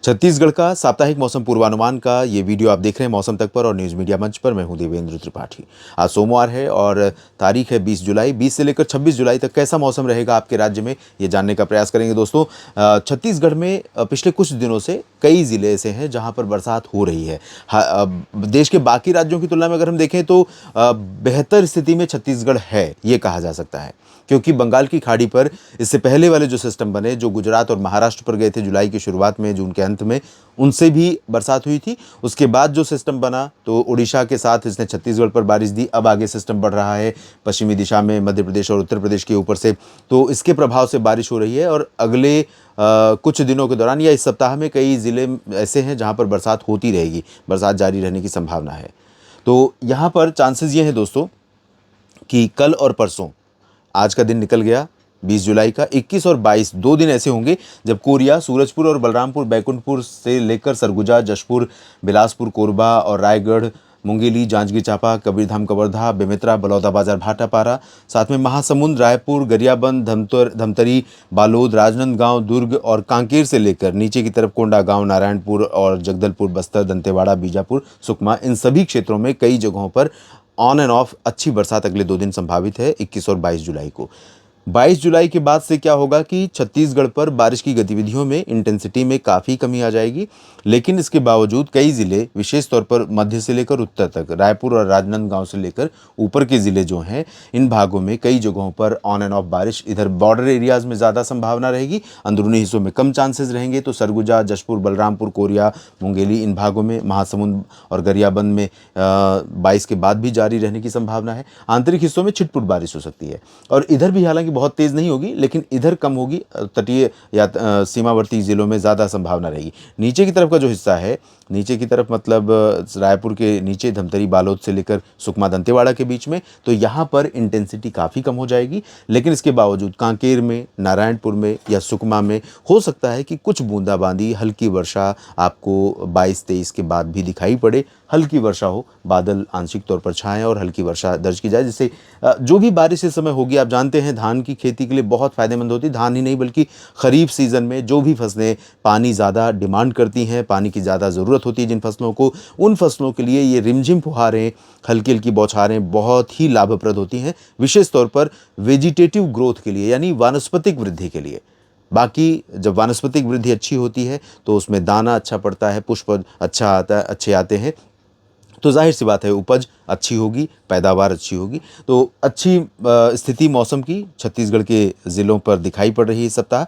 छत्तीसगढ़ का साप्ताहिक मौसम पूर्वानुमान का ये वीडियो आप देख रहे हैं मौसम तक पर और न्यूज़ मीडिया मंच पर। मैं हूं देवेंद्र त्रिपाठी। आज सोमवार है और तारीख है 20 जुलाई। 20 से लेकर 26 जुलाई तक कैसा मौसम रहेगा आपके राज्य में, ये जानने का प्रयास करेंगे दोस्तों। छत्तीसगढ़ में पिछले कुछ दिनों से कई ज़िले ऐसे हैं जहां पर बरसात हो रही है। देश के बाकी राज्यों की तुलना में अगर हम देखें तो बेहतर स्थिति में छत्तीसगढ़ है, ये कहा जा सकता है, क्योंकि बंगाल की खाड़ी पर इससे पहले वाले जो सिस्टम बने, जो गुजरात और महाराष्ट्र पर गए थे जुलाई की शुरुआत में, जून के अंत में, उनसे भी बरसात हुई थी। उसके बाद जो सिस्टम बना तो उड़ीसा के साथ इसने छत्तीसगढ़ पर बारिश दी। अब आगे सिस्टम बढ़ रहा है पश्चिमी दिशा में, मध्य प्रदेश और उत्तर प्रदेश के ऊपर से, तो इसके प्रभाव से बारिश हो रही है। और अगले कुछ दिनों के दौरान या इस सप्ताह में कई ज़िले ऐसे हैं जहाँ पर बरसात होती रहेगी, बरसात जारी रहने की संभावना है। तो यहाँ पर चांसेस ये हैं दोस्तों कि कल और परसों, आज का दिन निकल गया 20 जुलाई का, 21 और 22 दो दिन ऐसे होंगे जब कोरिया, सूरजपुर और बलरामपुर, बैकुंठपुर से लेकर सरगुजा, जशपुर, बिलासपुर, कोरबा और रायगढ़, मुंगेली, जांजगीर चांपा, कबीरधाम, कवर्धा, बेमेतरा, बलौदाबाजार, भाटापारा, साथ में महासमुंद, रायपुर, गरियाबंद, धमतरी, बालोद, राजनांदगांव, दुर्ग और कांकेर से लेकर नीचे की तरफ कोंडागांव, नारायणपुर और जगदलपुर, बस्तर, दंतेवाड़ा, बीजापुर, सुकमा, इन सभी क्षेत्रों में कई जगहों पर ऑन एंड ऑफ अच्छी बरसात अगले 2 दिन संभावित है, 21 और 22 जुलाई को। 22 जुलाई के बाद से क्या होगा कि छत्तीसगढ़ पर बारिश की गतिविधियों में, इंटेंसिटी में काफ़ी कमी आ जाएगी। लेकिन इसके बावजूद कई ज़िले, विशेष तौर पर मध्य से लेकर उत्तर तक, रायपुर और राजनांदगांव से लेकर ऊपर के ज़िले जो हैं, इन भागों में कई जगहों पर ऑन एंड ऑफ बारिश, इधर बॉर्डर एरियाज़ में ज़्यादा संभावना रहेगी, अंदरूनी हिस्सों में कम चांसेस रहेंगे। तो सरगुजा, जशपुर, बलरामपुर, कोरिया, मुंगेली, इन भागों में, महासमुंद और गरियाबंद में 22 के बाद भी जारी रहने की संभावना है। आंतरिक हिस्सों में छिटपुट बारिश हो सकती है और इधर भी हालांकि बहुत तेज़ नहीं होगी, लेकिन इधर कम होगी। तटीय या सीमावर्ती ज़िलों में ज़्यादा संभावना रहेगी। नीचे की तरफ का जो हिस्सा है, नीचे की तरफ मतलब रायपुर के नीचे, धमतरी, बालोद से लेकर सुकमा, दंतेवाड़ा के बीच में, तो यहाँ पर इंटेंसिटी काफ़ी कम हो जाएगी। लेकिन इसके बावजूद कांकेर में, नारायणपुर में या सुकमा में हो सकता है कि कुछ बूंदाबांदी, हल्की वर्षा आपको 22-23 के बाद भी दिखाई पड़े। हल्की वर्षा हो, बादल आंशिक तौर पर छाएं और हल्की वर्षा दर्ज की जाए, जिससे जो भी बारिश इस समय होगी, आप जानते हैं धान की खेती के लिए बहुत फ़ायदेमंद होती है। धान ही नहीं बल्कि खरीफ सीज़न में जो भी फसलें पानी ज़्यादा डिमांड करती हैं, पानी की ज़्यादा ज़रूरत होती है जिन फसलों को, उन फसलों के लिए ये रिमझिम फुहारें, हल्की हल्की बौछारें बहुत ही लाभप्रद होती हैं, विशेष तौर पर वेजिटेटिव ग्रोथ के लिए, यानी वानस्पतिक वृद्धि के लिए। बाकी जब वानस्पतिक वृद्धि अच्छी होती है तो उसमें दाना अच्छा पड़ता है, पुष्प अच्छा आता है, अच्छे आते हैं, तो जाहिर सी बात है उपज अच्छी होगी, पैदावार अच्छी होगी। तो अच्छी स्थिति मौसम की छत्तीसगढ़ के ज़िलों पर दिखाई पड़ रही है इस सप्ताह।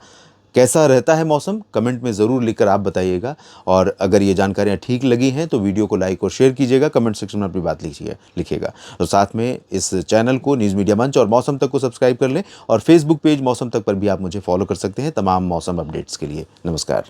कैसा रहता है मौसम, कमेंट में ज़रूर लिखकर आप बताइएगा। और अगर ये जानकारियाँ ठीक लगी हैं तो वीडियो को लाइक और शेयर कीजिएगा, कमेंट सेक्शन में अपनी बात लिखिएगा। और साथ में इस चैनल को, न्यूज़ मीडिया मंच और मौसम तक को सब्सक्राइब कर लें। और फेसबुक पेज मौसम तक पर भी आप मुझे फॉलो कर सकते हैं तमाम मौसम अपडेट्स के लिए। नमस्कार।